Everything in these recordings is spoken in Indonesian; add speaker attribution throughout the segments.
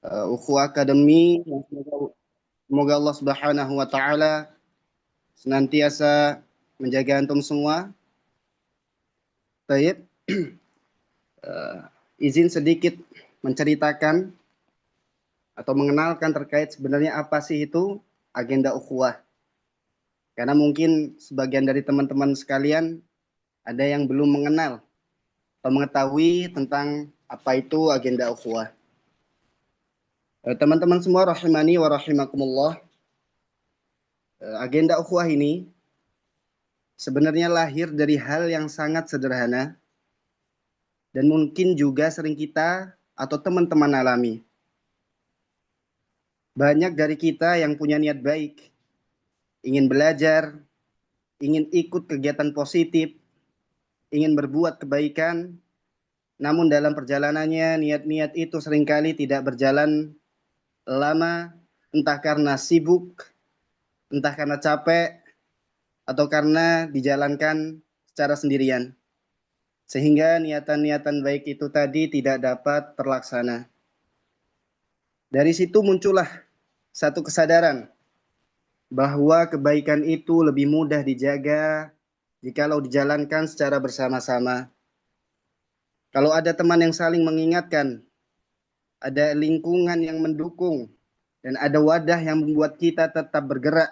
Speaker 1: Ukhuwah Akademi. Semoga Allah Subhanahu wa taala senantiasa menjaga antum semua. Baik, izin sedikit menceritakan atau mengenalkan terkait sebenarnya apa sih itu agenda ukhuwah. Karena mungkin sebagian dari teman-teman sekalian ada yang belum mengenal atau mengetahui tentang apa itu agenda ukhuwah. Teman-teman semua rahimani wa rahimakumullah, agenda ukhuwah ini sebenarnya lahir dari hal yang sangat sederhana dan mungkin juga sering kita atau teman-teman alami. Banyak dari kita yang punya niat baik, ingin belajar, ingin ikut kegiatan positif, ingin berbuat kebaikan, namun dalam perjalanannya niat-niat itu seringkali tidak berjalan lama, entah karena sibuk, entah karena capek, atau karena dijalankan secara sendirian. Sehingga niatan-niatan baik itu tadi tidak dapat terlaksana. Dari situ muncullah satu kesadaran bahwa kebaikan itu lebih mudah dijaga jikalau dijalankan secara bersama-sama. Kalau ada teman yang saling mengingatkan, ada lingkungan yang mendukung, dan ada wadah yang membuat kita tetap bergerak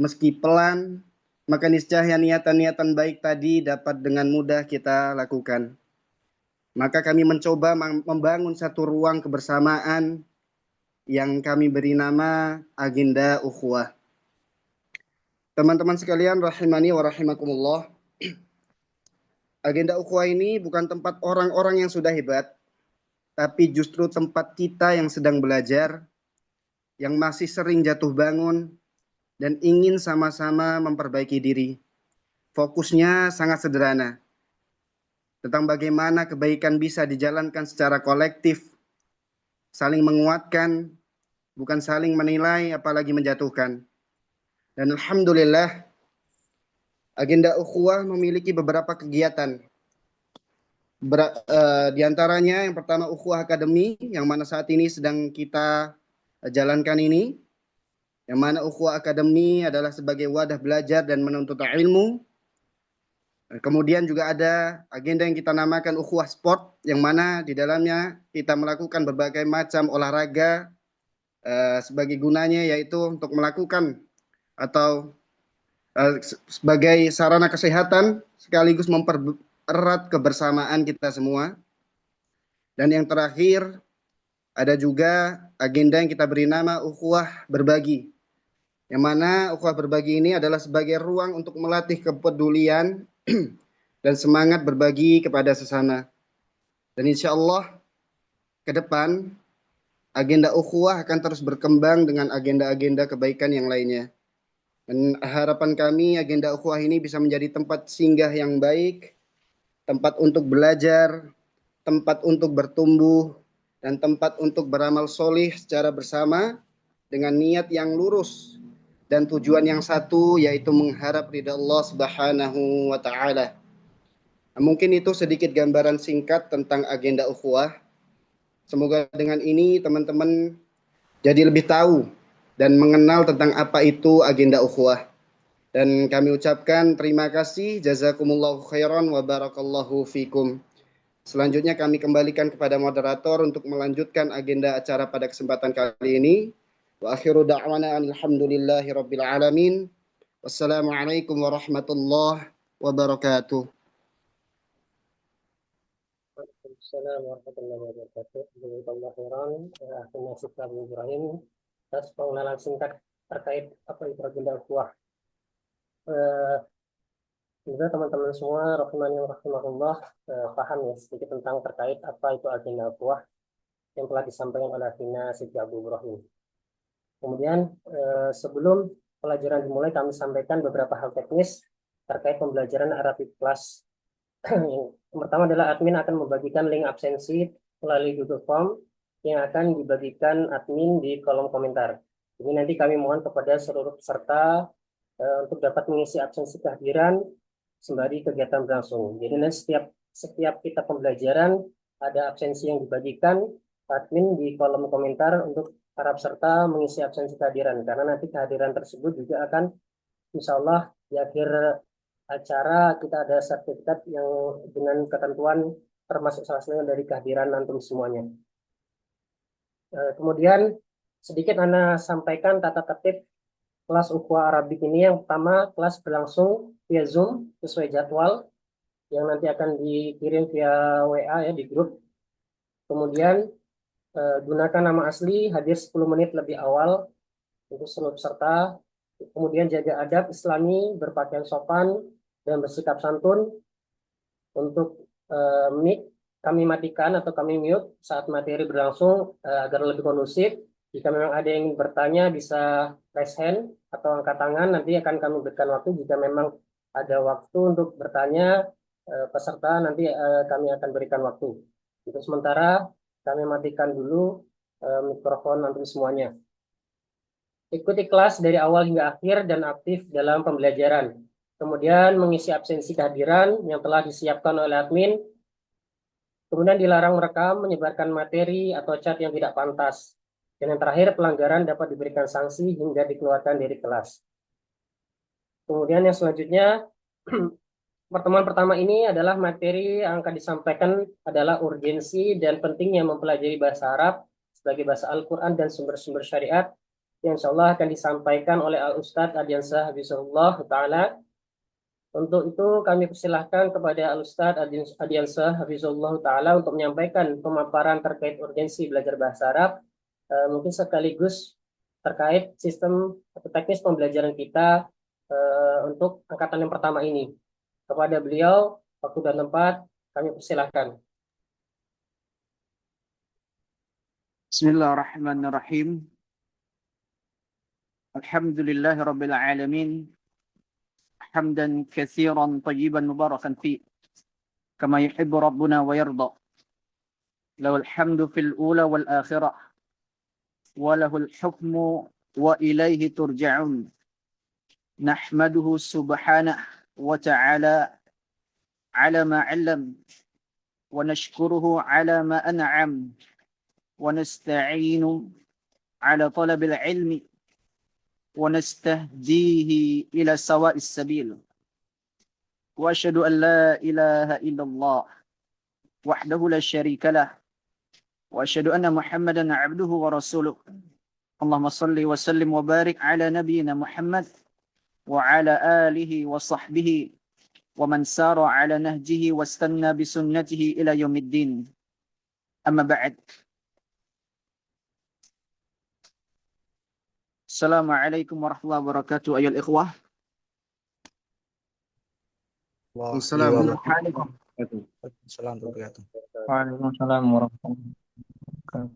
Speaker 1: meski pelan, maka niscaya niatan-niatan baik tadi dapat dengan mudah kita lakukan. Maka kami mencoba membangun satu ruang kebersamaan yang kami beri nama agenda ukhuwah. Teman-teman sekalian rahimani wa rahimakumullah, agenda ukhuwah ini bukan tempat orang-orang yang sudah hebat, tapi justru tempat kita yang sedang belajar, yang masih sering jatuh bangun, dan ingin sama-sama memperbaiki diri. Fokusnya sangat sederhana, tentang bagaimana kebaikan bisa dijalankan secara kolektif, saling menguatkan, bukan saling menilai apalagi menjatuhkan. Dan alhamdulillah, agenda ukhuwah memiliki beberapa kegiatan. Di antaranya yang pertama Ukhuwah Akademi, yang mana saat ini sedang kita jalankan ini, yang mana Ukhuwah Akademi adalah sebagai wadah belajar dan menuntut ilmu. Kemudian juga ada agenda yang kita namakan Ukhuwah Sport, yang mana di dalamnya kita melakukan berbagai macam olahraga sebagai gunanya yaitu untuk melakukan atau sebagai sarana kesehatan sekaligus mempererat kebersamaan kita semua. Dan yang terakhir ada juga agenda yang kita beri nama ukhuwah berbagi. Yang mana ukhuwah berbagi ini adalah sebagai ruang untuk melatih kepedulian dan semangat berbagi kepada sesama. Dan insya Allah ke depan agenda ukhuwah akan terus berkembang dengan agenda-agenda kebaikan yang lainnya. Dan harapan kami agenda ukhuwah ini bisa menjadi tempat singgah yang baik, tempat untuk belajar, tempat untuk bertumbuh, dan tempat untuk beramal solih secara bersama dengan niat yang lurus dan tujuan yang satu yaitu mengharap ridha Allah Subhanahu wa taala. Mungkin itu sedikit gambaran singkat tentang agenda ukhuwah. Semoga dengan ini teman-teman jadi lebih tahu dan mengenal tentang apa itu agenda ukhuwah. Dan kami ucapkan terima kasih, jazakumullahu khairan wa barakallahu fikum. Selanjutnya kami kembalikan kepada moderator untuk melanjutkan agenda acara pada kesempatan kali ini. Wa akhiru da'wana alhamdulillahi rabbil alamin. Wassalamualaikum warahmatullahi wabarakatuh.
Speaker 2: Assalamualaikum warahmatullahi wabarakatuh. Jazakallahu khairan. Akhirnya Syekh Abu Ibrahim atas pengenalan singkat terkait apa itu agenda ukhuwah. Juga teman-teman semua rahimani wa rahimahullah paham ya sedikit tentang terkait apa itu agenda ukhuwah yang telah disampaikan oleh akhirnya Syekh Abu Ibrahim. Kemudian sebelum pelajaran dimulai kami sampaikan beberapa hal teknis terkait pembelajaran Arabic Class. Yang pertama adalah admin akan membagikan link absensi melalui Google Form yang akan dibagikan admin di kolom komentar. Jadi nanti kami mohon kepada seluruh peserta untuk dapat mengisi absensi kehadiran sembari kegiatan berlangsung. Jadi nanti setiap kita pembelajaran ada absensi yang dibagikan, admin di kolom komentar untuk para peserta mengisi absensi kehadiran, karena nanti kehadiran tersebut juga akan insya Allah di akhir acara kita ada sertifikat yang dengan ketentuan termasuk salah satunya dari kehadiran antum semuanya. Kemudian sedikit Anda sampaikan tata tertib kelas Ukhuwah Arabik ini. Yang pertama, kelas berlangsung via Zoom sesuai jadwal yang nanti akan dikirim via WA ya di grup. Kemudian gunakan nama asli, hadir 10 menit lebih awal untuk seluruh peserta. Kemudian jaga adab Islami, berpakaian sopan dan bersikap santun. Untuk mic kami matikan atau kami mute saat materi berlangsung agar lebih kondusif. Jika memang ada yang ingin bertanya bisa raise hand atau angkat tangan, nanti akan kami berikan waktu. Jika memang ada waktu untuk bertanya peserta, nanti kami akan berikan waktu. Untuk sementara kami matikan dulu mikrofon nanti semuanya. Ikuti kelas dari awal hingga akhir dan aktif dalam pembelajaran. Kemudian mengisi absensi kehadiran yang telah disiapkan oleh admin. Kemudian dilarang merekam, menyebarkan materi atau chat yang tidak pantas. Dan yang terakhir, pelanggaran dapat diberikan sanksi hingga dikeluarkan dari kelas. Kemudian yang selanjutnya, pertemuan pertama ini adalah materi yang akan disampaikan adalah urgensi dan pentingnya mempelajari bahasa Arab sebagai bahasa Al-Quran dan sumber-sumber syariat yang insya Allah akan disampaikan oleh Al-Ustadz Ardiansah Habibullah Ta'ala. Untuk itu kami persilahkan kepada Al-Ustadz Ardiansah Habibullah Ta'ala untuk menyampaikan pemaparan terkait urgensi belajar bahasa Arab, mungkin sekaligus terkait sistem atau teknis pembelajaran kita untuk angkatan yang pertama ini. Kepada beliau, waktu dan tempat kami persilahkan.
Speaker 3: Bismillahirrahmanirrahim. Alhamdulillahi Rabbil Alamin. Hamdan kathiran tayyiban mubarakan fi. Kama yuhibbu Rabbuna wa yarda. Lahul hamdu fil ula wal akhirah. Wa lahul hukmu wa ilaihi turja'un. Nahmaduhu subhanahu wa ta'ala ala ma 'allam. Wa nashkuruhu ala ma an'am. Wa nasta'inu ala talabil ilmi. ونستهديه إلى سواء السبيل وأشهد أن لا إله إلا الله وحده لا شريك له وأشهد أن محمدا عبده ورسوله اللهم صل وسلم وبارك على نبينا محمد وعلى آله وصحبه ومن سار على نهجه واستنى بسنته إلى يوم الدين أما بعد. Assalamualaikum warahmatullahi wabarakatuh. Ayol ikhwah.
Speaker 1: Waalaikumsalam.
Speaker 4: Waalaikumsalam warahmatullahi wabarakatuh.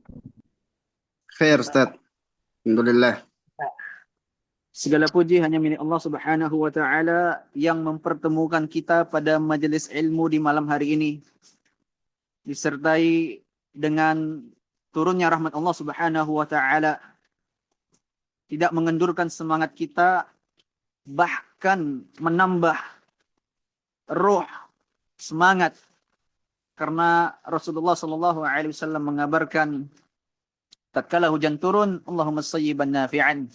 Speaker 1: Khair, Ustaz. Alhamdulillah.
Speaker 3: Segala puji hanya milik Allah Subhanahu wa taala yang mempertemukan kita pada majelis ilmu di malam hari ini. Disertai dengan turunnya rahmat Allah Subhanahu wa taala. Tidak mengendurkan semangat kita, bahkan menambah roh semangat, karena Rasulullah SAW mengabarkan tatkala hujan turun, Allahumma sayyiban nafi'an,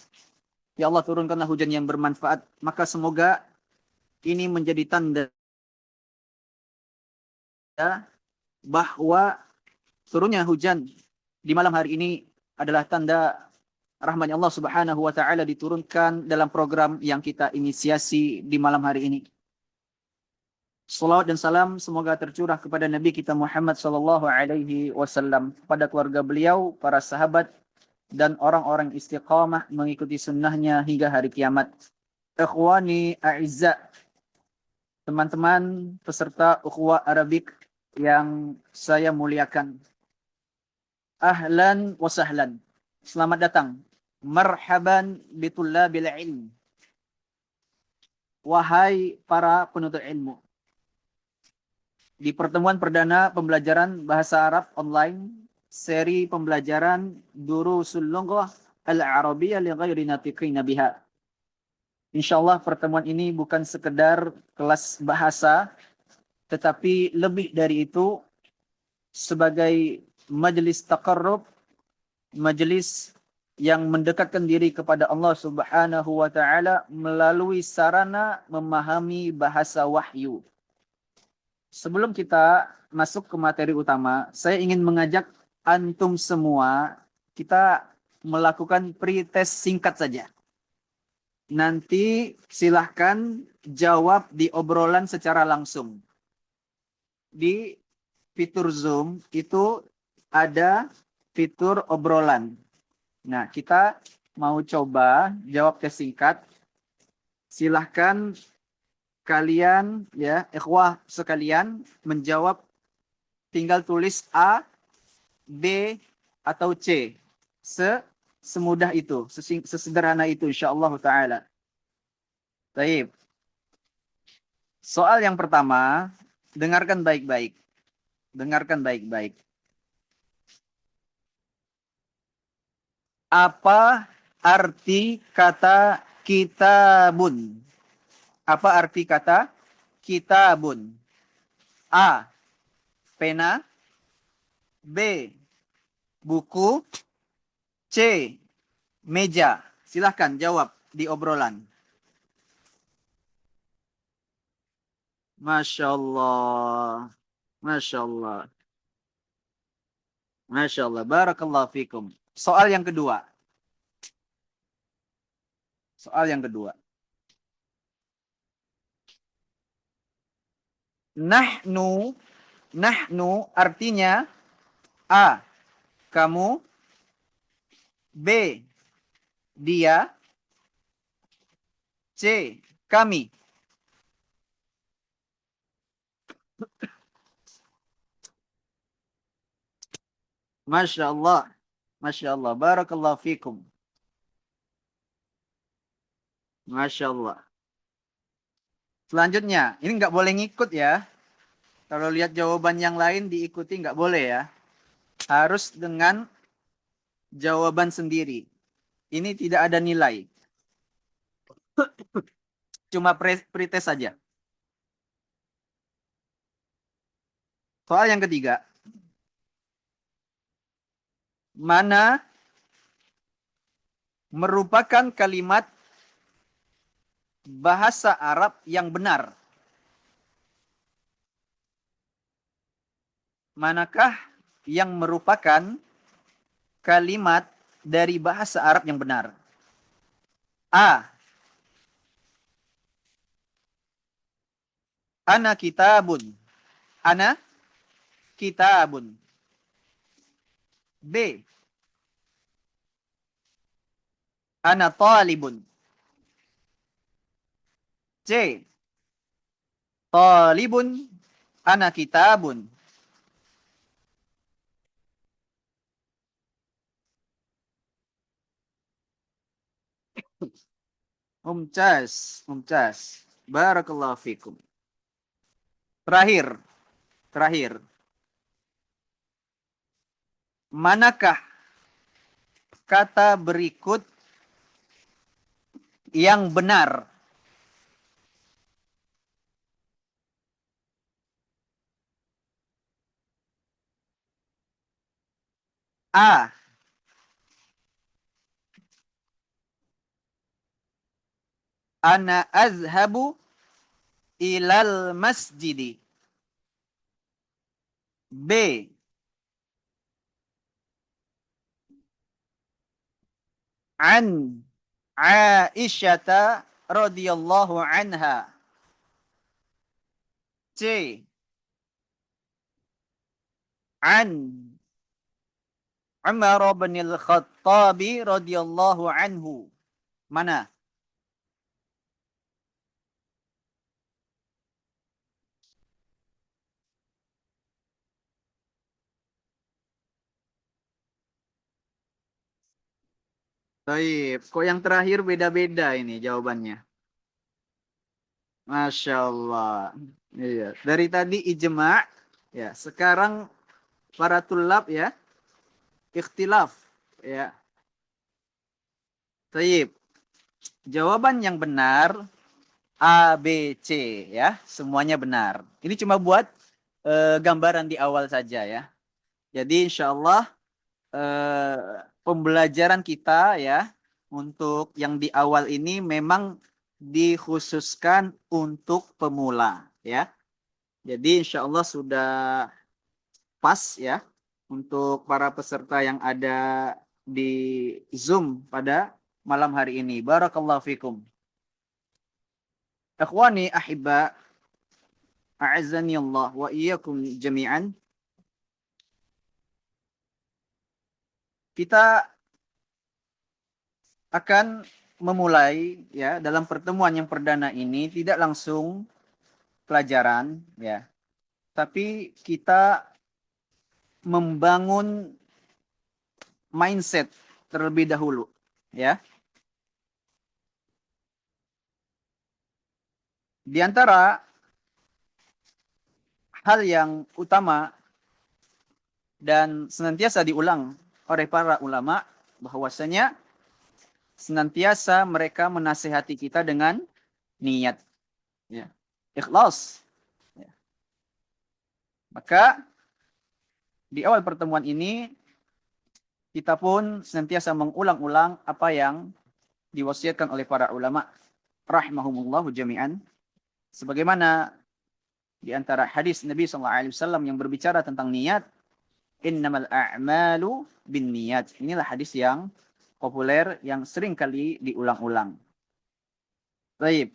Speaker 3: ya Allah turunkanlah hujan yang bermanfaat. Maka semoga ini menjadi tanda bahwa turunnya hujan di malam hari ini adalah tanda rahmatnya Allah Subhanahu wa taala diturunkan dalam program yang kita inisiasi di malam hari ini. Salawat dan salam semoga tercurah kepada Nabi kita Muhammad sallallahu alaihi wasallam, pada keluarga beliau, para sahabat dan orang-orang istiqamah mengikuti sunnahnya hingga hari kiamat. Ikhwani a'izza, teman-teman peserta Ukhuwah Arabik yang saya muliakan. Ahlan wa sahlan. Selamat datang. Marhaban bitullabil ilm. Wahai para penuntut ilmu. Di pertemuan perdana pembelajaran bahasa Arab online, seri pembelajaran Durusul Lughah Al-Arabiyyah li ghairi natiqina biha. Insyaallah pertemuan ini bukan sekedar kelas bahasa, tetapi lebih dari itu, sebagai majelis taqarrub, majelis yang mendekatkan diri kepada Allah Subhanahu wa taala melalui sarana memahami bahasa wahyu. Sebelum kita masuk ke materi utama, saya ingin mengajak antum semua kita melakukan pretest singkat saja. Nanti silahkan jawab di obrolan secara langsung. Di fitur Zoom itu ada fitur obrolan. Nah, kita mau coba jawab tes singkat. Silahkan kalian ya, ikhwah sekalian menjawab, tinggal tulis A, B, atau C. Semudah itu, sesederhana itu insyaallah taala. Baik. Soal yang pertama, dengarkan baik-baik. Dengarkan baik-baik. Apa arti kata kitabun? Apa arti kata kitabun? A. Pena. B. Buku. C. Meja. Silahkan jawab di obrolan. Masya Allah. Masya Allah. Masya Allah. Barakallahu fikum. Soal yang kedua. Soal yang kedua. Nahnu artinya A. Kamu. B. Dia. C. Kami. Masya Allah. Masya Allah. Barakallahu fikum. Masya Allah. Selanjutnya, ini nggak boleh ngikut ya. Kalau lihat jawaban yang lain diikuti nggak boleh ya. Harus dengan jawaban sendiri. Ini tidak ada nilai. Cuma pretest saja. Soal yang ketiga. Mana merupakan kalimat bahasa Arab yang benar? Manakah yang merupakan kalimat dari bahasa Arab yang benar? A. Ana kitabun. Ana kitabun. B. Ana talibun. C. Talibun. Ana kitabun. Mumtaz. Barakallahu fikum. Terakhir. Manakah kata berikut yang benar? A. Ana azhabu ilal masjidi. B. An Aisyata radhiyallahu anha. C. An Umar bin al-Khattabi radhiyallahu anhu. Mana? Baik, kok yang terakhir beda-beda ini jawabannya. Masya Allah. Iya. Dari tadi ijma, ya. Sekarang para tulab ya, ikhtilaf, ya. Baik. Jawaban yang benar A, B, C, ya. Semuanya benar. Ini cuma buat gambaran di awal saja ya. Jadi insya Allah pembelajaran kita ya untuk yang di awal ini memang dikhususkan untuk pemula ya. Jadi insya Allah sudah pas ya untuk para peserta yang ada di Zoom pada malam hari ini. Barakallahu fikum. Ikhwani ahibba, a'azzani Allah wa iyyakum jami'an. Kita akan memulai ya dalam pertemuan yang perdana ini tidak langsung pelajaran ya. Tapi kita membangun mindset terlebih dahulu ya. Di antara hal yang utama dan senantiasa diulang oleh para ulama bahwasanya senantiasa mereka menasihati kita dengan niat ya. Ikhlas ya. Maka di awal pertemuan ini kita pun senantiasa mengulang-ulang apa yang diwasiatkan oleh para ulama rahimahumullahu jami'an, sebagaimana di antara hadis Nabi SAW yang berbicara tentang niat, innamal a'malu bin niat. Inilah hadis yang populer yang sering kali diulang-ulang. Baik.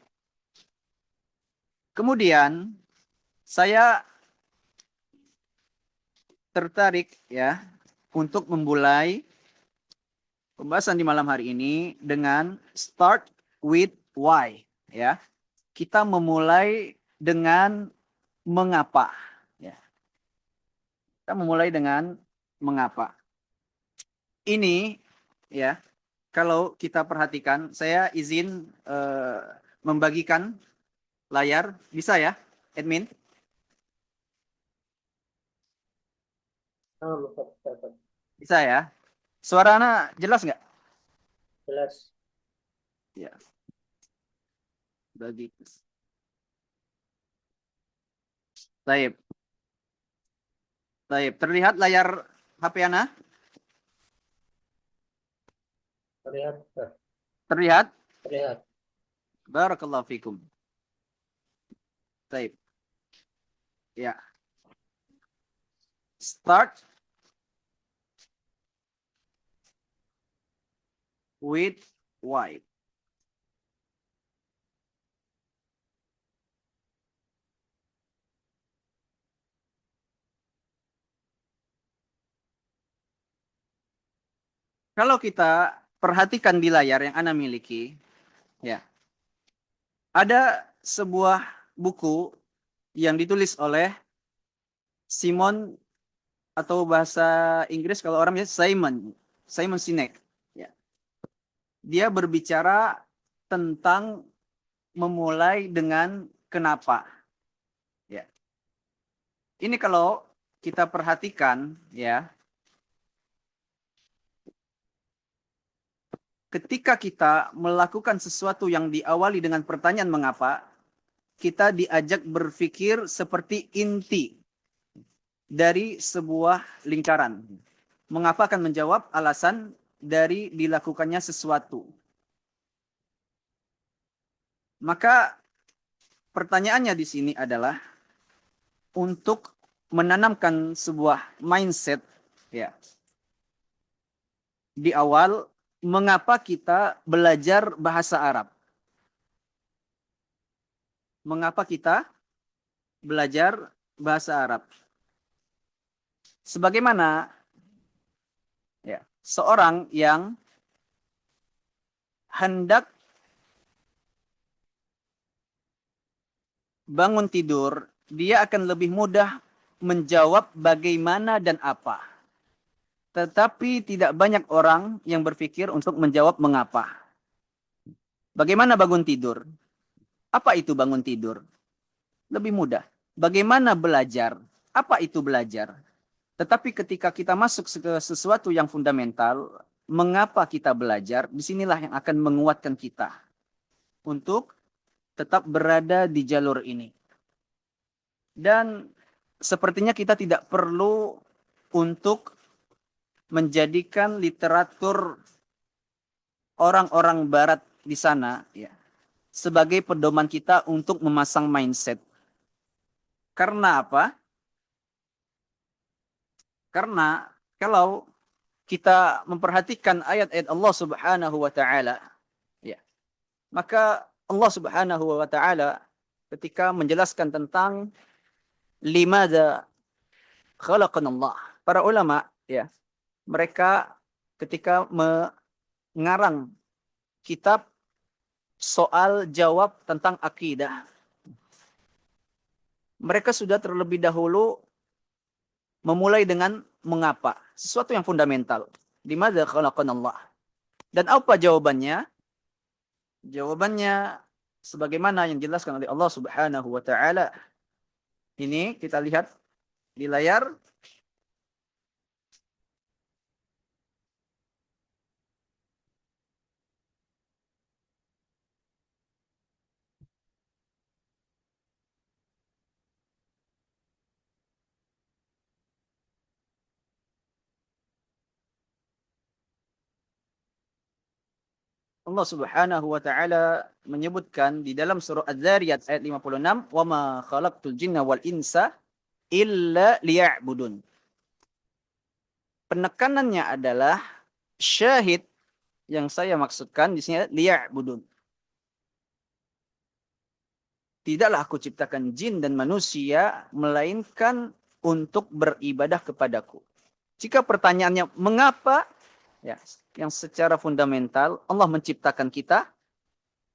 Speaker 3: Kemudian saya tertarik ya untuk memulai pembahasan di malam hari ini dengan start with why ya. Kita memulai dengan mengapa ya. Kita memulai dengan mengapa. Ini ya, kalau kita perhatikan, saya izin membagikan layar, bisa ya, admin? Bisa ya. Suaranya jelas nggak?
Speaker 2: Jelas.
Speaker 3: Ya. Bagi. Baik. Baik. Terlihat layar HP Ana?
Speaker 2: Terlihat.
Speaker 3: Terlihat?
Speaker 2: Terlihat.
Speaker 3: Barakallahu fikum. Baik. Ya. Start with why. Kalau kita perhatikan di layar yang Ana miliki, ya, ada sebuah buku yang ditulis oleh Simon, atau bahasa Inggris kalau orang bilang Simon Sinek. Ya. Dia berbicara tentang memulai dengan kenapa. Ya. Ini kalau kita perhatikan, ya, ketika kita melakukan sesuatu yang diawali dengan pertanyaan mengapa, kita diajak berpikir seperti inti dari sebuah lingkaran. Mengapa akan menjawab alasan dari dilakukannya sesuatu. Maka pertanyaannya di sini adalah untuk menanamkan sebuah mindset ya. Di awal, mengapa kita belajar bahasa Arab? Mengapa kita belajar bahasa Arab? Sebagaimana ya, seorang yang hendak bangun tidur, dia akan lebih mudah menjawab bagaimana dan apa. Tetapi tidak banyak orang yang berpikir untuk menjawab mengapa. Bagaimana bangun tidur? Apa itu bangun tidur? Lebih mudah. Bagaimana belajar? Apa itu belajar? Tetapi ketika kita masuk ke sesuatu yang fundamental, mengapa kita belajar? Disinilah yang akan menguatkan kita untuk tetap berada di jalur ini. Dan sepertinya kita tidak perlu untuk menjadikan literatur orang-orang barat di sana ya sebagai pedoman kita untuk memasang mindset. Karena apa? Karena kalau kita memperhatikan ayat-ayat Allah Subhanahu wa taala ya, maka Allah Subhanahu wa taala ketika menjelaskan tentang limadza khalaqanallah, para ulama ya, mereka ketika mengarang kitab soal jawab tentang akidah, mereka sudah terlebih dahulu memulai dengan mengapa, sesuatu yang fundamental. Limadza khalaqanallah. Dan apa jawabannya? Jawabannya sebagaimana yang dijelaskan oleh Allah Subhanahu wa taala. Ini kita lihat di layar. Allah Subhanahu wa taala menyebutkan di dalam surah Az-Zariyat ayat 56, "Wa ma khalaqtul jinna wal insa illa liya'budun." Penekanannya adalah syahid yang saya maksudkan di sini liya'budun. Tidaklah aku ciptakan jin dan manusia melainkan untuk beribadah kepadaku. Jika pertanyaannya mengapa, ya, yang secara fundamental Allah menciptakan kita,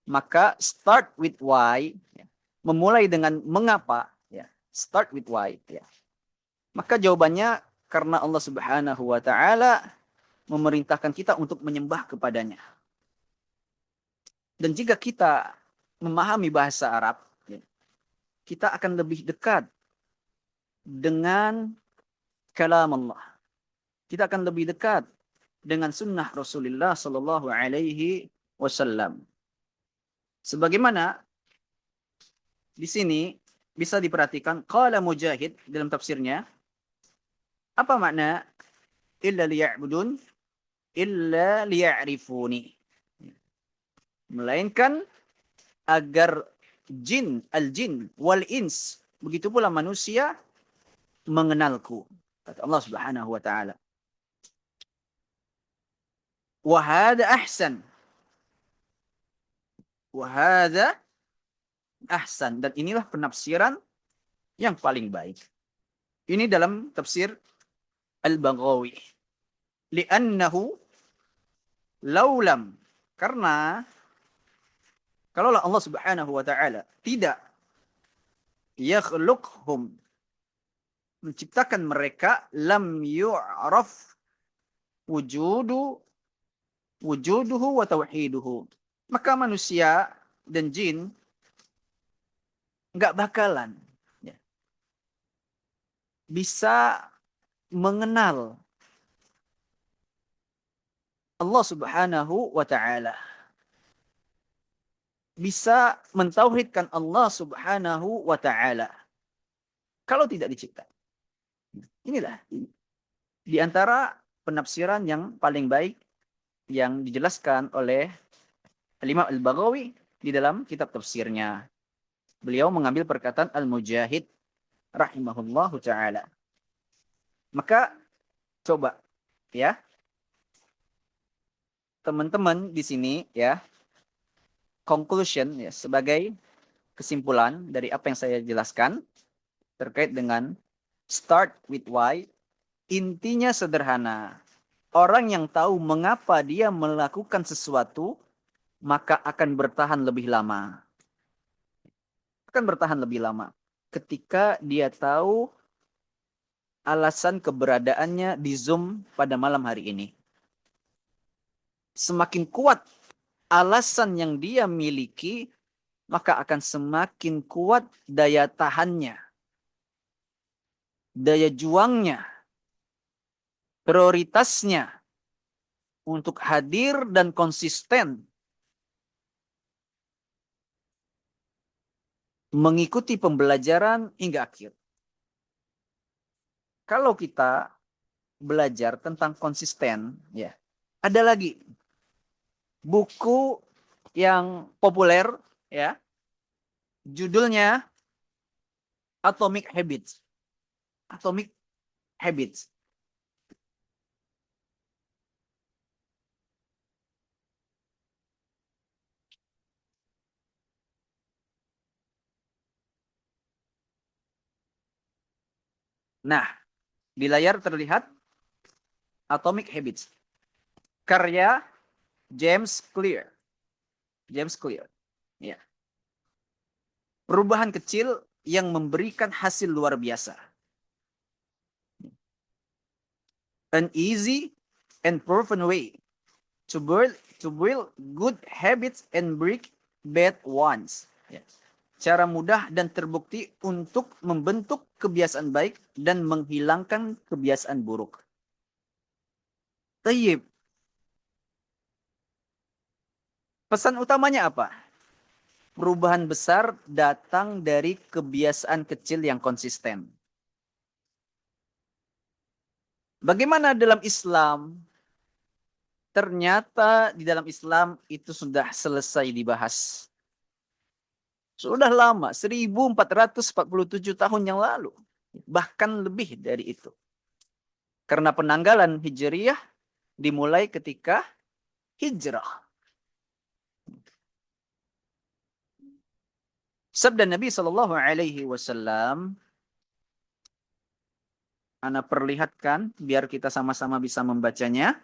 Speaker 3: maka start with why, ya, memulai dengan mengapa, ya, start with why, ya. Maka jawabannya karena Allah Subhanahu wa taala memerintahkan kita untuk menyembah kepadanya. Dan jika kita memahami bahasa Arab, ya, kita akan lebih dekat dengan kalam Allah. Kita akan lebih dekat dengan sunnah Rasulullah Sallallahu Alaihi Wasallam. Sebagaimana di sini bisa diperhatikan, qala Mujahid dalam tafsirnya, apa makna illa liya'budun, illa liya'rifuni, melainkan agar jin, al-jin wal ins, begitu pula manusia mengenalku, kata Allah Subhanahu wa taala. Wa hadza ahsan. Wa hadza ahsan, dan inilah penafsiran yang paling baik. Ini dalam tafsir Al-Baghawi. Li'annahu laulam, karena kalaulah Allah Subhanahu wa taala tidak yakhluqhum, menciptakan mereka, lam yu'raf wujuduhu wa tauhiduhu, maka manusia dan jin nggak bakalan, ya, bisa mengenal Allah Subhanahu wa taala, bisa mentauhidkan Allah Subhanahu wa taala kalau tidak dicipta. Inilah di antara penafsiran yang paling baik yang dijelaskan oleh Imam Al-Baghawi di dalam kitab tafsirnya. Beliau mengambil perkataan Al-Mujahid rahimahullahu taala. Maka coba ya, teman-teman di sini ya, conclusion ya, sebagai kesimpulan dari apa yang saya jelaskan terkait dengan start with why, intinya sederhana. Orang yang tahu mengapa dia melakukan sesuatu, maka akan bertahan lebih lama. Akan bertahan lebih lama ketika dia tahu alasan keberadaannya di Zoom pada malam hari ini. Semakin kuat alasan yang dia miliki, maka akan semakin kuat daya tahannya, daya juangnya, prioritasnya untuk hadir dan konsisten mengikuti pembelajaran hingga akhir. Kalau kita belajar tentang konsisten, ya. Ada lagi buku yang populer, ya. Judulnya Atomic Habits. Atomic Habits. Nah, di layar terlihat Atomic Habits. Karya James Clear. James Clear. Ya. Perubahan kecil yang memberikan hasil luar biasa. An easy and proven way to build good habits and break bad ones. Ya. Cara mudah dan terbukti untuk membentuk kebiasaan baik dan menghilangkan kebiasaan buruk. Tayyib. Pesan utamanya apa? Perubahan besar datang dari kebiasaan kecil yang konsisten. Bagaimana dalam Islam? Ternyata di dalam Islam itu sudah selesai dibahas. Sudah lama, 1447 tahun yang lalu. Bahkan lebih dari itu. Karena penanggalan Hijriyah dimulai ketika hijrah. Sabda Nabi SAW, ana perlihatkan biar kita sama-sama bisa membacanya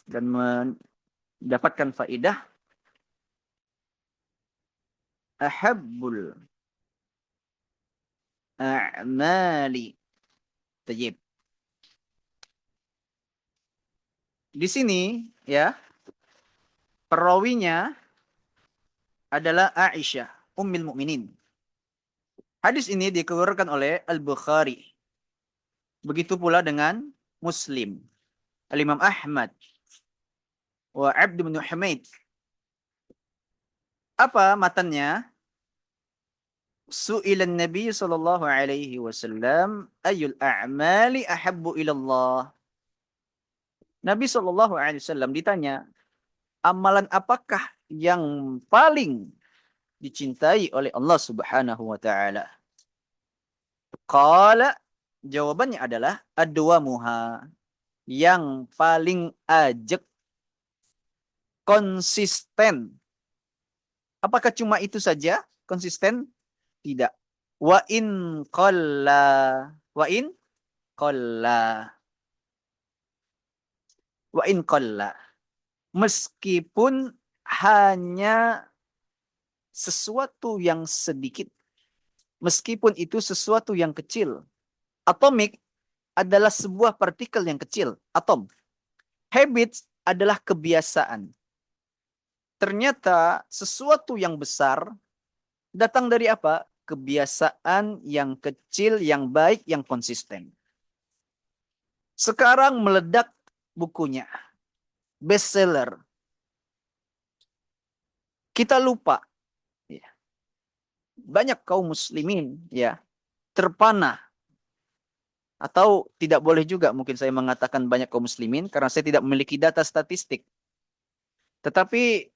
Speaker 3: dan mendapatkan faidah. Ahabbul a'mali. Tayyib. Di sini ya, perawinya adalah Aisyah, Ummul Mukminin. Hadis ini dikeluarkan oleh Al-Bukhari. Begitu pula dengan Muslim, Al-Imam Ahmad, wa Abd bin Humaid. Apa matannya? Su'ilan Nabi sallallahu alaihi wasallam ayyul a'mali ahabbu ila Allah. Nabi sallallahu alaihi wasallam ditanya, amalan apakah yang paling dicintai oleh Allah Subhanahu wa taala? Qala, jawabannya adalah adwamuha, yang paling ajak, konsisten. Apakah cuma itu saja konsisten? Tidak. Wa in qalla. Wa in qalla. Wa in qalla. Meskipun hanya sesuatu yang sedikit. Meskipun itu sesuatu yang kecil. Atomik adalah sebuah partikel yang kecil. Atom. Habits adalah kebiasaan. Ternyata sesuatu yang besar datang dari apa? Kebiasaan yang kecil, yang baik, yang konsisten. Sekarang meledak bukunya. Bestseller. Kita lupa. Ya. Banyak kaum muslimin ya terpana. Atau tidak boleh juga mungkin saya mengatakan banyak kaum muslimin karena saya tidak memiliki data statistik. Tetapi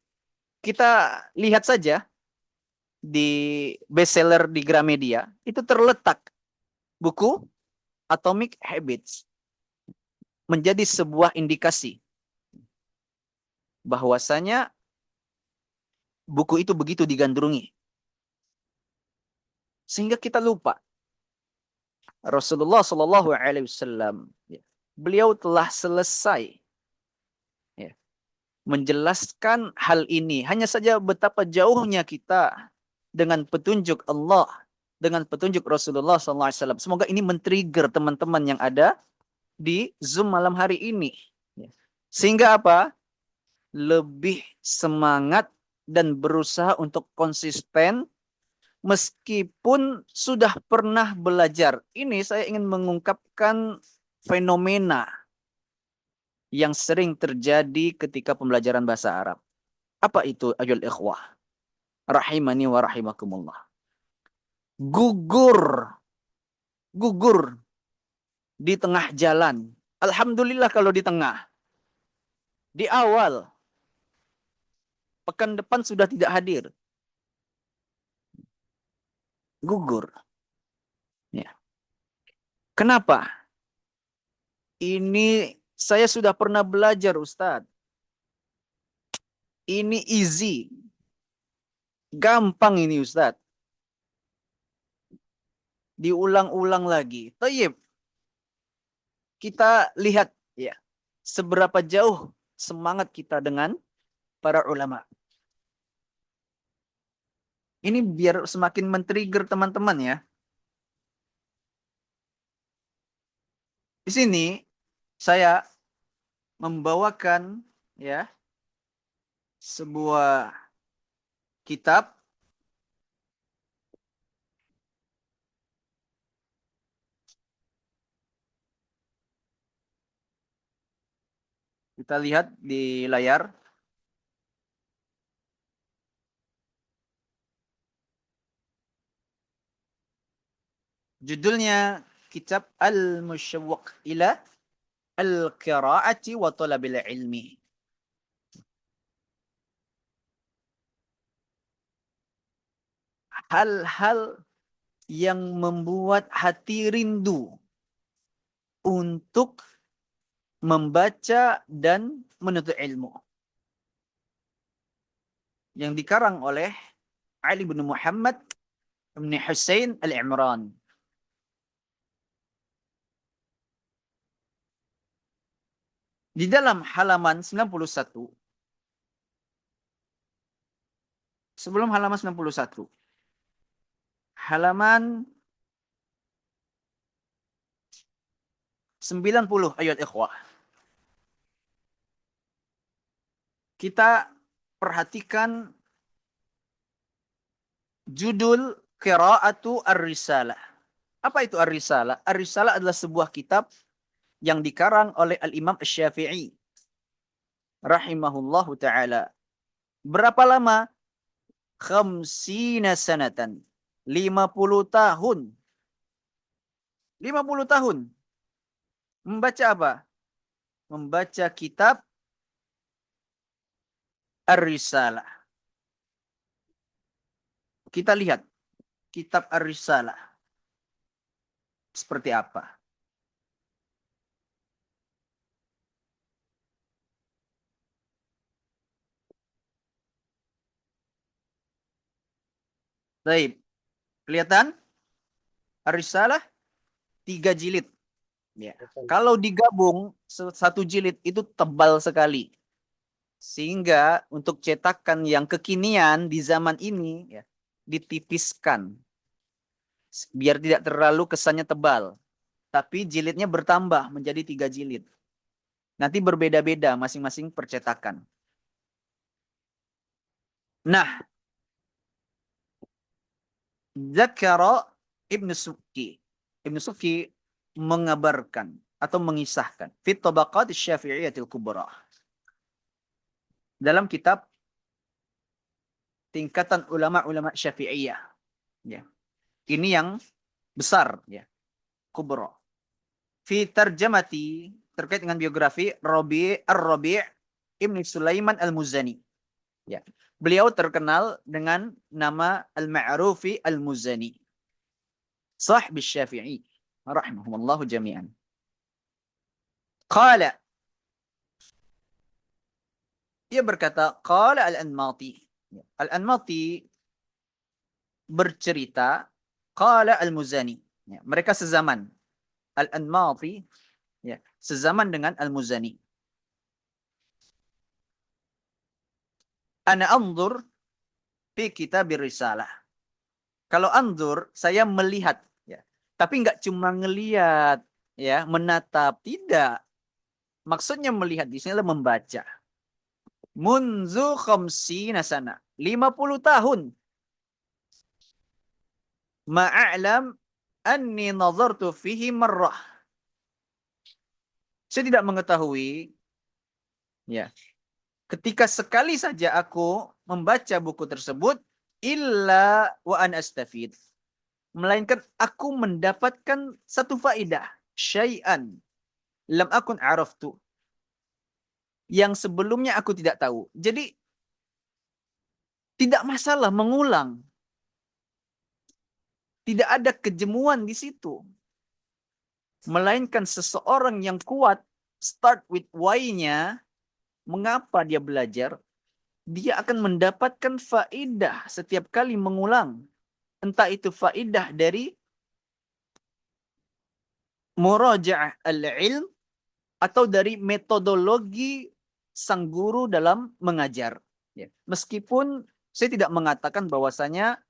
Speaker 3: kita lihat saja di bestseller di Gramedia, itu terletak buku Atomic Habits. Menjadi sebuah indikasi bahwasanya buku itu begitu digandrungi. Sehingga kita lupa. Rasulullah Shallallahu Alaihi Wasallam, beliau telah selesai menjelaskan hal ini. Hanya saja betapa jauhnya kita dengan petunjuk Allah, dengan petunjuk Rasulullah SAW. Semoga ini men-trigger teman-teman yang ada di Zoom malam hari ini. Sehingga apa? Lebih semangat dan berusaha untuk konsisten meskipun sudah pernah belajar. Ini saya ingin mengungkapkan fenomena yang sering terjadi ketika pembelajaran bahasa Arab. Apa itu ayol ikhwah? Rahimani wa rahimakumullah. Gugur di tengah jalan Alhamdulillah kalau di tengah. Di awal. Pekan depan sudah tidak hadir. Gugur. Ya. Kenapa? Ini saya sudah pernah belajar, Ustadz. Ini easy. Gampang ini, Ustadz. Diulang-ulang lagi. Tayyib. Kita lihat ya, seberapa jauh semangat kita dengan para ulama. Ini biar semakin men-trigger teman-teman ya. Di sini saya membawakan ya sebuah kitab kita lihat di layar. Judulnya kitab Al-Musyawwaq ila Al-Qira'ati wa Talabil Ilmi. Hal-hal yang membuat hati rindu untuk membaca dan menuntut ilmu. Yang dikarang oleh Ali bin Muhammad bin Husain Al-Imran. Di dalam halaman 91, sebelum halaman 91, halaman 90 ayat ikhwah. Kita perhatikan judul Qira'atu Ar-Risalah. Apa itu Ar-Risalah? Ar-Risalah adalah sebuah kitab yang dikarang oleh Al-Imam Asy-Syafi'i rahimahullahu taala. Berapa lama? 50 sanatan. 50 tahun. 50 tahun. Membaca apa? Membaca kitab Ar-Risalah. Kita lihat kitab Ar-Risalah seperti apa. Baik. Kelihatan? Ar-Risalah 3 jilid. Ya. Kalau digabung satu jilid itu tebal sekali. Sehingga untuk cetakan yang kekinian di zaman ini ya, ditipiskan. Biar tidak terlalu kesannya tebal. Tapi jilidnya bertambah menjadi 3 jilid. Nanti berbeda-beda masing-masing percetakan. Nah, Zakara Ibnu Subki. Ibnu Subki mengabarkan atau mengisahkan Fit Tabaqat Syafi'iyatil Kubra. Dalam kitab Tingkatan Ulama-Ulama Syafi'iyah. Ya. Ini yang besar ya. Kubra. Fi tarjamati terkait dengan biografi Ar-Rabi' Ibn Sulaiman Al-Muzani. Ya. Beliau terkenal dengan nama Al-Ma'rufi Al-Muzani. Sahib Syafi'i rahimahumullah jami'an. Qala, ia berkata, qala Al-Anmati. Al-Anmati bercerita, qala Al-Muzani. Ya, mereka sezaman. Al-Anmati ya, sezaman dengan Al-Muzani. Ana anzur fi kitabir risalah. Kalau anzur, saya melihat ya. Tapi enggak cuma ngelihat ya, menatap, tidak. Maksudnya melihat di sini adalah membaca. Munzu khamsina sana. 50 tahun. Ma'a'lam anni nazartu fihi marrah. Saya tidak mengetahui ya. Ketika sekali saja aku membaca buku tersebut, illa wa an astafid. Melainkan aku mendapatkan satu faedah, syai'an. lam akun araftu. Yang sebelumnya aku tidak tahu. Jadi tidak masalah mengulang. Tidak ada kejemuan di situ. Melainkan seseorang yang kuat, start with why-nya, mengapa dia belajar, dia akan mendapatkan faedah setiap kali mengulang. Entah itu faedah dari muraja'ah al-ilm atau dari metodologi sang guru dalam mengajar. Ya. Meskipun saya tidak mengatakan bahwasanya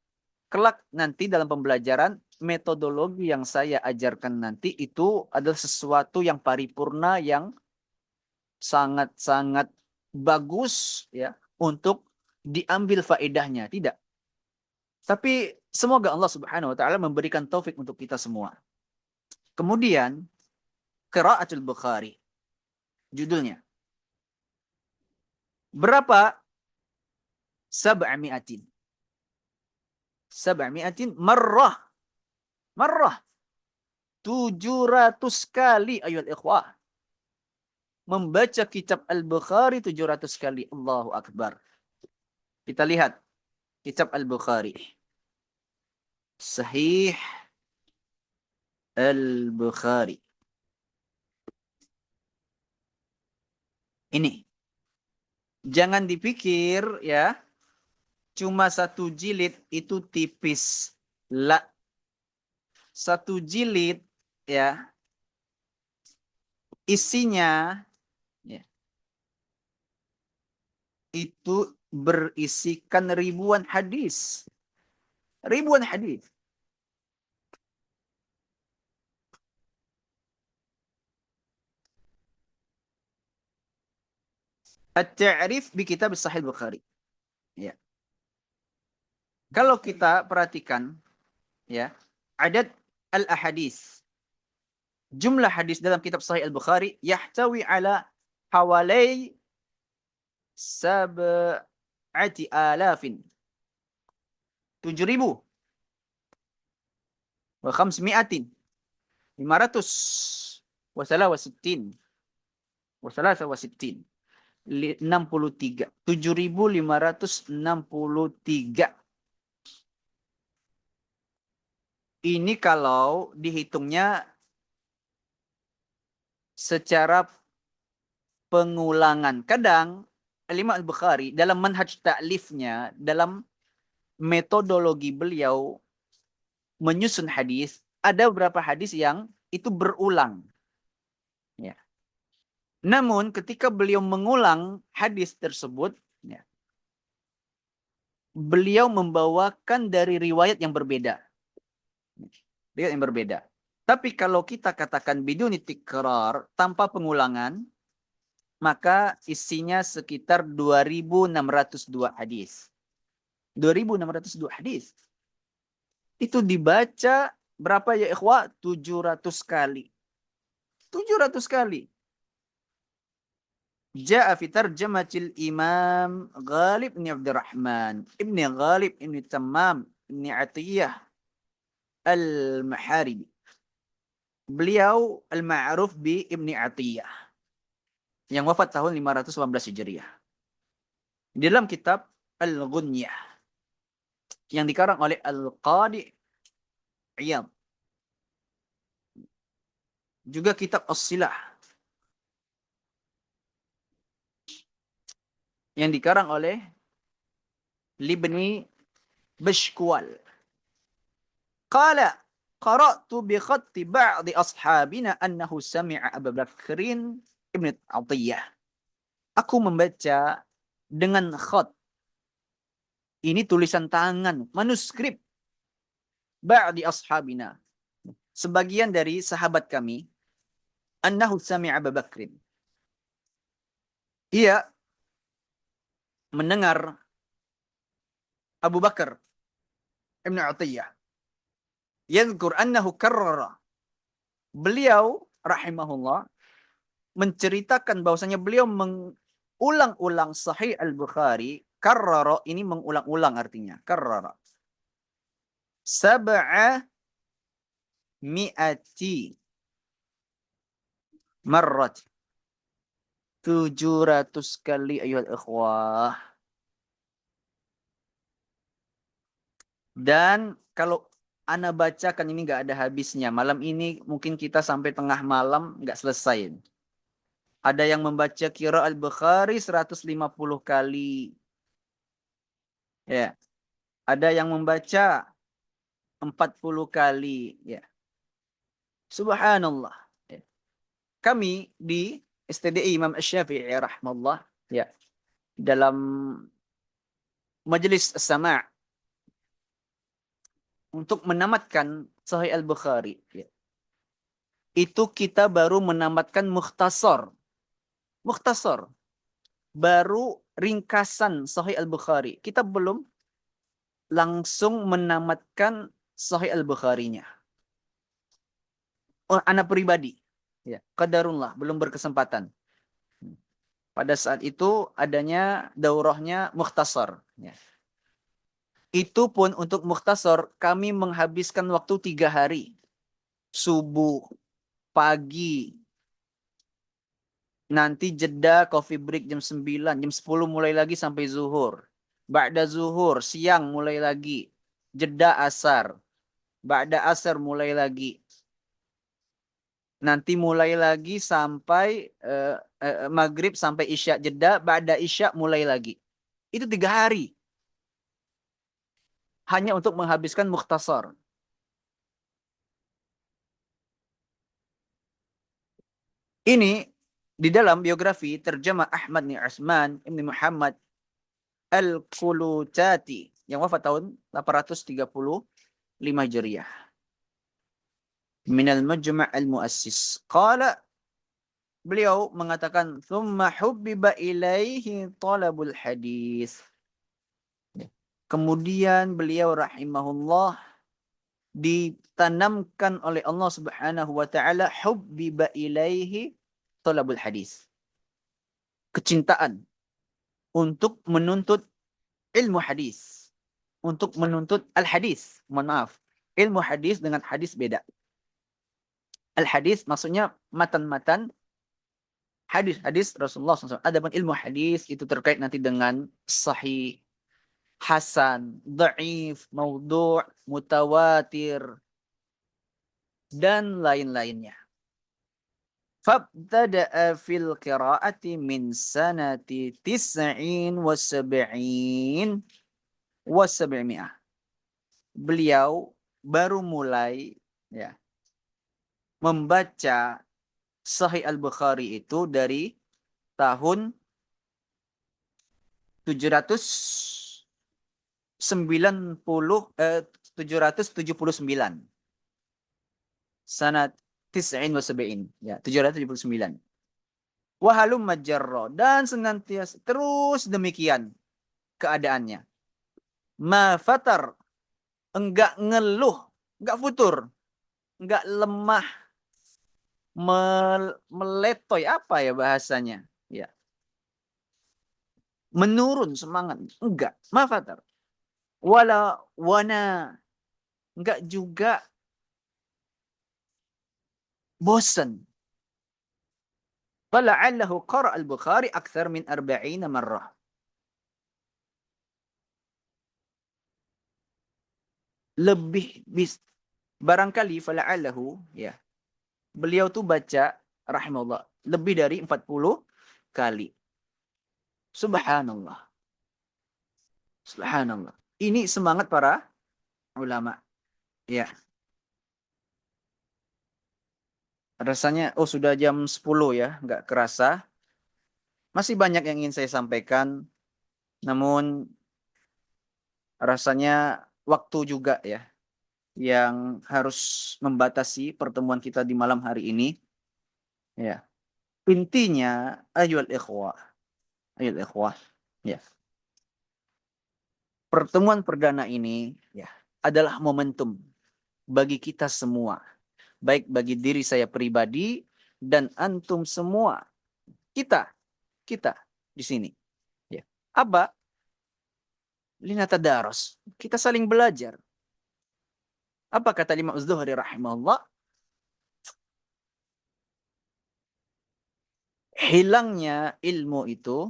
Speaker 3: kelak nanti dalam pembelajaran metodologi yang saya ajarkan nanti itu adalah sesuatu yang paripurna, yang sangat-sangat bagus ya untuk diambil faedahnya. Tidak. Tapi semoga Allah Subhanahu wa taala memberikan taufik untuk kita semua. Kemudian Qiraatul Bukhari. Judulnya. Berapa? 700. 700 marrah. Marrah. 700 kali ayat ikhwah. Membaca kitab Al-Bukhari 700 kali. Allahu Akbar. Kita lihat kitab Al-Bukhari. Sahih Al-Bukhari. Ini. Jangan dipikir ya, cuma satu jilid itu tipis. La. Satu jilid ya, isinya ya, itu berisikan ribuan hadis. Ribuan hadis. At-Ta'rif bi Kitab Sahih Bukhari. Ya. Kalau kita perhatikan ya, adad al-ahadis. Jumlah hadis dalam kitab Sahih Al-Bukhari yahtawi ala hawalai 7,000. 7,000. Wa 500. 500. Wa 63. Wa 63. 63. 7.563. Ini kalau dihitungnya secara pengulangan. Kadang Imam Al-Bukhari dalam manhaj ta'lifnya, dalam metodologi beliau menyusun hadis, ada beberapa hadis yang itu berulang. Ya. Namun ketika beliau mengulang hadis tersebut, ya, beliau membawakan dari riwayat yang berbeda. Riwayat yang berbeda. Tapi kalau kita katakan biduni tikrar, tanpa pengulangan, maka isinya sekitar 2.602 hadis. 2.602 hadis. Itu dibaca berapa ya ikhwah? 700 kali. 700 kali. Ja'a fi tarjamatil Imam Ghalib bin Abdurrahman Ibn Ghalib Ibn Tammam Ibn Atiyah Al-Maharibi. Beliau al-ma'ruf bi Ibn Atiyah yang wafat tahun 518 Hijriah. Di dalam kitab Al-Ghunyah yang dikarang oleh Al-Qadi Iyad. Juga kitab As-Silah yang dikarang oleh Libni Bashkwal. Qala qara'tu bi khatti ba'di ashabina annahu sami'a Abu Bakrin Ibn Atiyah. Aku membaca dengan khat. Ini tulisan tangan, manuskrip. Ba'di ashabina. Sebagian dari sahabat kami. Annahu sami'a Abu Bakrin. Ia mendengar Abu Bakar Ibn Atiyah. Yadhkur annahu karrara. Beliau rahimahullah menceritakan bahwasanya beliau mengulang-ulang Sahih Al-Bukhari. Karrara ini mengulang-ulang artinya. Karrara. 700 marrat. 700 kali ayuhal ikhwah. Dan kalau ana bacakan ini nggak ada habisnya. Malam ini mungkin kita sampai tengah malam nggak selesai. Ada yang membaca qiraat al-Bukhari 150 kali. Ya. Ada yang membaca 40 kali. Ya. Subhanallah. Ya. Kami di STDI Imam Asy-Syafi'i rahimahullah, ya, dalam majelis sama' untuk menamatkan Sahih Al-Bukhari, ya, itu kita baru menamatkan mukhtasar. Mukhtasar. Baru ringkasan Sahih Al-Bukhari. Kita belum langsung menamatkan Sahih Al-Bukharinya. Oh, anak pribadi. Ya, qadarullah, belum berkesempatan. Pada saat itu adanya daurahnya mukhtasar. Ya. Itu pun untuk mukhtasar kami menghabiskan waktu 3 hari. Subuh, pagi, nanti jeda coffee break jam 9, jam 10 mulai lagi sampai zuhur. Ba'da zuhur, siang mulai lagi. Jeda asar. Ba'da asar mulai lagi. Nanti mulai lagi sampai maghrib sampai isya jeda. Ba'da isya mulai lagi. Itu 3 hari. Hanya untuk menghabiskan mukhtasar. Ini di dalam biografi terjemah Ahmad bin Utsman Ibn Muhammad Al-Qulutati yang wafat tahun 835 Hijriah. Minal Majma' Al-Muassis. Qala, beliau mengatakan, "Tsumma hubbiba ilaihi talabul hadis." Kemudian beliau rahimahullah ditanamkan oleh Allah Subhanahu wa taala hubbiba ilaihi talabul hadis. Kecintaan untuk menuntut ilmu hadis, untuk menuntut al-hadis. Mohon maaf, ilmu hadis dengan hadis beda. Al-hadis maksudnya matan-matan hadis-hadis Rasulullah SAW. Adapun ilmu hadis itu terkait nanti dengan sahih, hasan, dhaif, maudhu', mutawatir, dan lain-lainnya. Fabtada'a fil qira'ati min sanati 79 wa 700. Beliau baru mulai, ya, membaca Sahih Al-Bukhari itu dari tahun 779. Sanad 79, ya, 779. Wahalum majarro, dan senantiasa terus demikian keadaannya. Ma fatar, enggak ngeluh, enggak futur, enggak lemah, meletoy, apa ya bahasanya, ya, menurun semangat, enggak. Ma fatar. Wala wana, enggak juga bosan. Fala'allahu qara al-Bukhari akthar min 40 marrah. Lebih barangkali fala'allahu, ya, beliau tuh baca rahimahullah lebih dari 40 kali. Subhanallah. Subhanallah. Ini semangat para ulama. Ya. Rasanya sudah jam 10 ya, nggak kerasa. Masih banyak yang ingin saya sampaikan, namun rasanya waktu juga ya yang harus membatasi pertemuan kita di malam hari ini. Ya. Intinya ayyuhal ikhwah. Ayyuhal ikhwah. Ya. Pertemuan perdana ini, ya, adalah momentum bagi kita semua. Baik bagi diri saya pribadi dan antum semua. Kita di sini. Ya. Apa? Linatadaros. Kita saling belajar. Apa kata Imam Az-Zuhri rahimahullah? hilangnya ilmu itu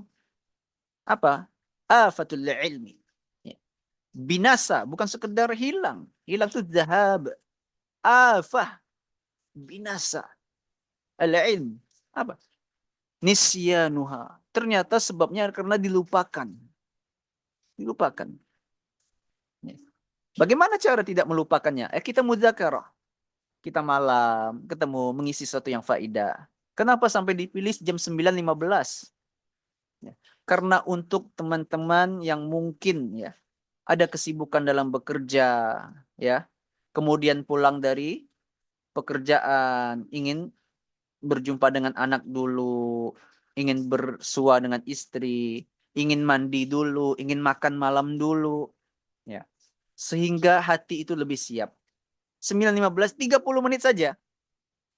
Speaker 3: apa? Afatul ilmi. Ya. Binasa, bukan sekedar hilang. Hilang itu zahab. Afah, binasa. Al-ilm, apa? Nisyanuha. Ternyata sebabnya karena dilupakan. Dilupakan. Ya. Bagaimana cara tidak melupakannya? Kita mudzakarah. Kita malam ketemu mengisi sesuatu yang faidah. Kenapa sampai dipilih jam 9.15? Ya. Karena untuk teman-teman yang mungkin ya ada kesibukan dalam bekerja, ya, kemudian pulang dari pekerjaan, ingin berjumpa dengan anak dulu, ingin bersua dengan istri, ingin mandi dulu, ingin makan malam dulu, ya, sehingga hati itu lebih siap. 9.15, 30 menit saja,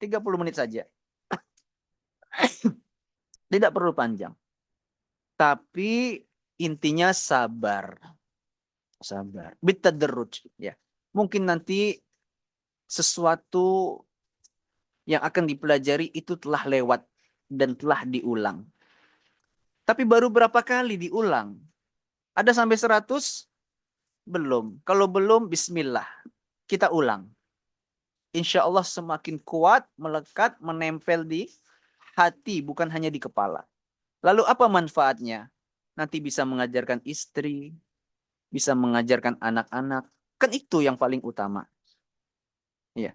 Speaker 3: 30 menit saja, tidak perlu panjang. Tapi intinya sabar, sabar, bitadarruj, ya. Mungkin nanti sesuatu yang akan dipelajari itu telah lewat dan telah diulang. Tapi baru berapa kali diulang? Ada sampai 100? Belum. Kalau belum, bismillah. Kita ulang. Insya Allah semakin kuat, melekat, menempel di hati, bukan hanya di kepala. Lalu apa manfaatnya? Nanti bisa mengajarkan istri, bisa mengajarkan anak-anak. Kan itu yang paling utama. Ya.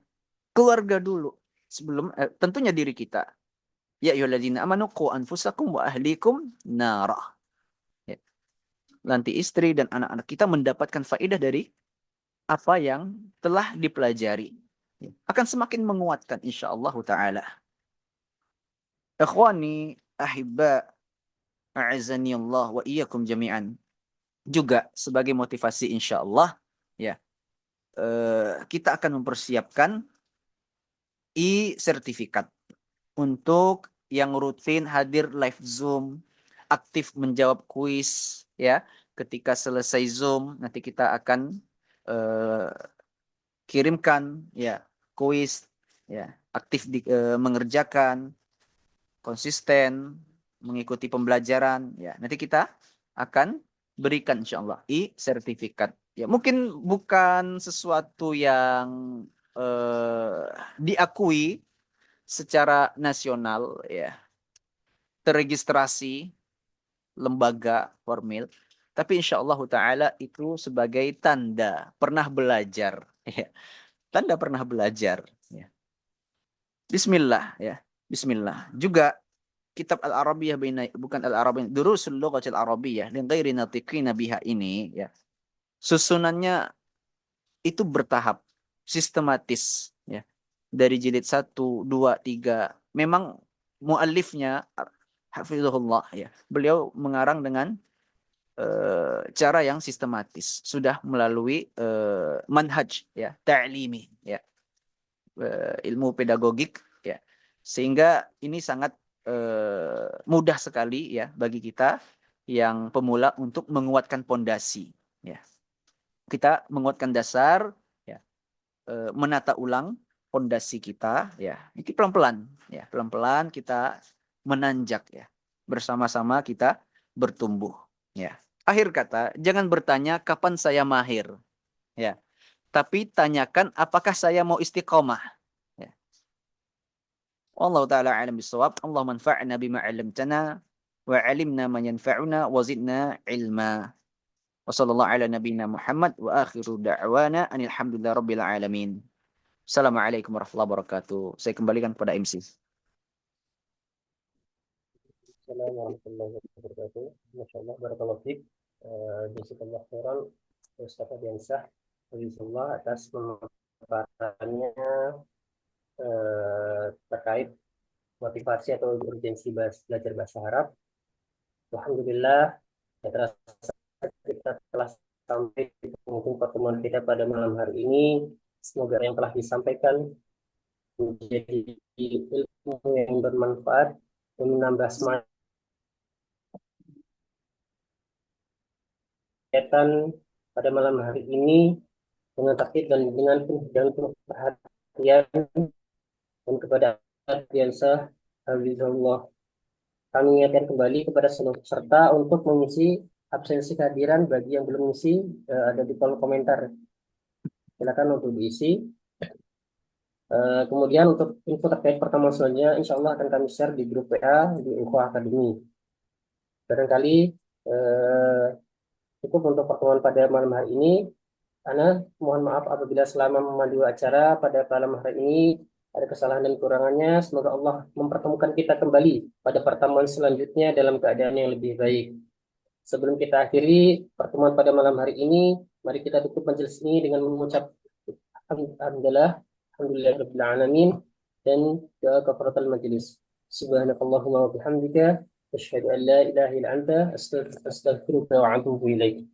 Speaker 3: Keluarga dulu. Sebelum tentunya diri kita. Ya ayyuhalladzina amanu qu anfusakum wa ahlikum nara. Ya. Nanti istri dan anak-anak kita mendapatkan faedah dari apa yang telah dipelajari. Ya. Akan semakin menguatkan insyaallah taala. Ikhwani ahibba a'azani Allah wa iyyakum jami'an. Juga sebagai motivasi insyaallah ya. Kita akan mempersiapkan e-sertifikat untuk yang rutin hadir live Zoom, aktif menjawab kuis ya. Ketika selesai Zoom nanti kita akan kirimkan ya kuis ya, aktif mengerjakan, konsisten mengikuti pembelajaran ya. Nanti kita akan berikan insyaallah e-sertifikat. Ya, mungkin bukan sesuatu yang diakui secara nasional ya, terregistrasi lembaga formil, tapi insyaallah taala itu sebagai tanda pernah belajar ya. Tanda pernah belajar ya. Bismillah ya. Bismillah. Juga kitab Al-Arabiyah bukan Al-Arabiyah, Durusul Lughatil Arabiyah li ghairi natiqina biha ini ya. Susunannya itu bertahap, sistematis ya. Dari jilid 1, 2, 3. Memang muallifnya hafizahullah ya. Beliau mengarang dengan cara yang sistematis, sudah melalui manhaj ya, ta'limi ya, ilmu pedagogik ya. Sehingga ini sangat mudah sekali ya bagi kita yang pemula untuk menguatkan pondasi ya. Kita menguatkan dasar ya, menata ulang pondasi kita ya. Ini pelan-pelan ya, pelan-pelan kita menanjak ya. Bersama-sama kita bertumbuh ya. Akhir kata, jangan bertanya kapan saya mahir ya. Tapi tanyakan apakah saya mau istiqomah ya. Wallahu taala alam bisawab. Allah manfa'na bima 'allamtana wa 'alimna ma yanfa'una wa zidna ilma. Wa sallallahu ala nabiyyina Muhammad wa akhiru da'wana anil hamdulillahi rabbil alamin. Assalamualaikum warahmatullahi wabarakatuh. Saya kembalikan kepada MC.
Speaker 2: Assalamualaikum warahmatullahi wabarakatuh. Masyaallah, barakallahu fiik. Jazakallahu khairan Ustaz Adiansah Wizullah atas pemaparannya terkait motivasi atau urgensi belajar bahasa Arab. Alhamdulillah, ya terasa kita telah sampai di penghujung pertemuan kita pada malam hari ini. Semoga yang telah disampaikan menjadi ilmu yang bermanfaat dan menambah semangat kegiatan pada malam hari ini dengan tertib dan dengan penuh perhatian dan kepada Adiansah Hafizahullah kami ingatkan kembali kepada seluruh peserta untuk mengisi absensi kehadiran bagi yang belum mengisi, ada di kolom komentar. Silakan untuk diisi. Kemudian untuk info terkait pertemuan selanjutnya, insya Allah akan kami share di grup WA di Ukhuwah Akademi. Barangkali eh, cukup untuk pertemuan pada malam hari ini. Ana mohon maaf apabila selama memandu acara pada malam hari ini ada kesalahan dan kurangannya. Semoga Allah mempertemukan kita kembali pada pertemuan selanjutnya dalam keadaan yang lebih baik. Sebelum kita akhiri pertemuan pada malam hari ini, mari kita tutup majelis ini dengan mengucap alhamdulillah, alhamdulillahirabbil alamin, dan doa kafaratul majelis. Subhanakallahumma wa bihamdika asyhadu an la ilaha illa anta astaghfiruka wa atubu ilaik.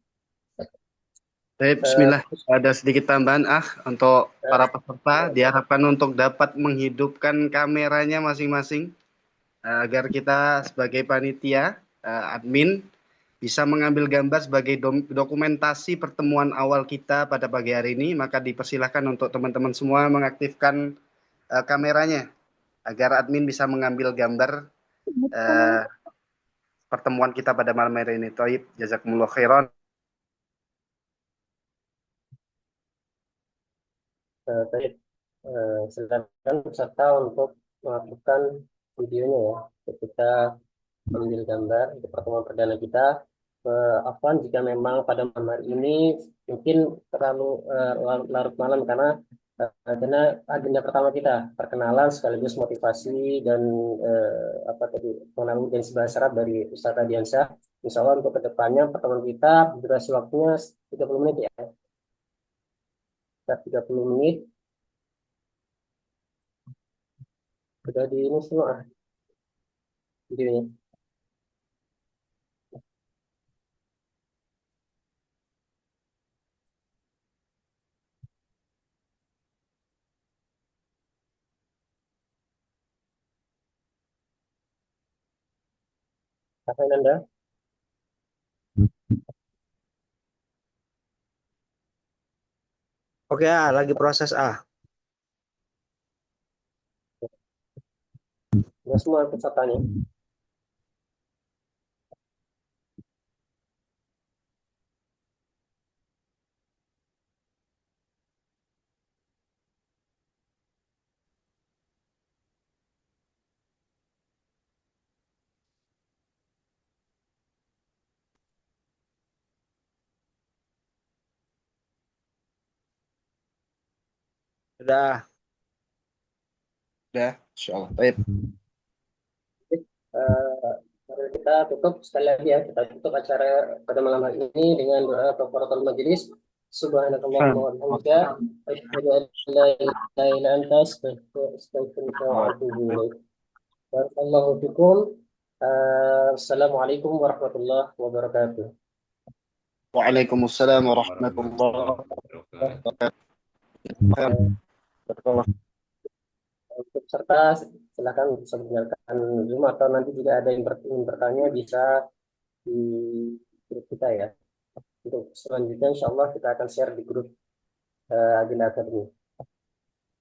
Speaker 1: Baik, Bismillah. Ada sedikit tambahan untuk para peserta, diharapkan untuk dapat menghidupkan kameranya masing-masing agar kita sebagai panitia, admin, bisa mengambil gambar sebagai dokumentasi pertemuan awal kita pada pagi hari ini. Maka dipersilahkan untuk teman-teman semua mengaktifkan kameranya agar admin bisa mengambil gambar pertemuan kita pada malam hari ini. Thaib, jazakumullah khairan.
Speaker 2: Baik, silakan peserta untuk melakukan videonya ya. Kita mengambil gambar untuk pertemuan perdana kita. Afwan jika memang pada malam hari ini mungkin terlalu larut malam karena agenda pertama kita perkenalan sekaligus motivasi dan apa tadi mengenal urgensi bahasa Arab dari Ustaz Adiansyah. Insya Allah untuk kedepannya pertemuan kita durasi waktunya 30 menit ya. 30 menit sudah di ini semua videonya. Apa yang Anda?
Speaker 5: Oke, lagi proses
Speaker 2: Sudah semua pesertanya.
Speaker 5: Sudah.
Speaker 1: Sudah, insyaallah. Baik.
Speaker 2: Mari kita tutup sekali lagi ya, kita tutup acara pada malam hari ini dengan doa kafaratul majelis. Subhanakallahumma wa bihamdika asyhadu an la ilaha illa anta astaghfiruka wa atubu ilaik. Barakallahu fikum. Assalamualaikum warahmatullahi wabarakatuh.
Speaker 1: Waalaikumsalam warahmatullahi wabarakatuh.
Speaker 2: Untuk peserta silakan bisa meninggalkan Zoom atau nanti jika ada yang ingin bertanya bisa di grup kita ya. Untuk selanjutnya insya Allah kita akan share di grup agenda akademi.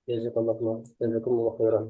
Speaker 2: Jazakumullah khairan.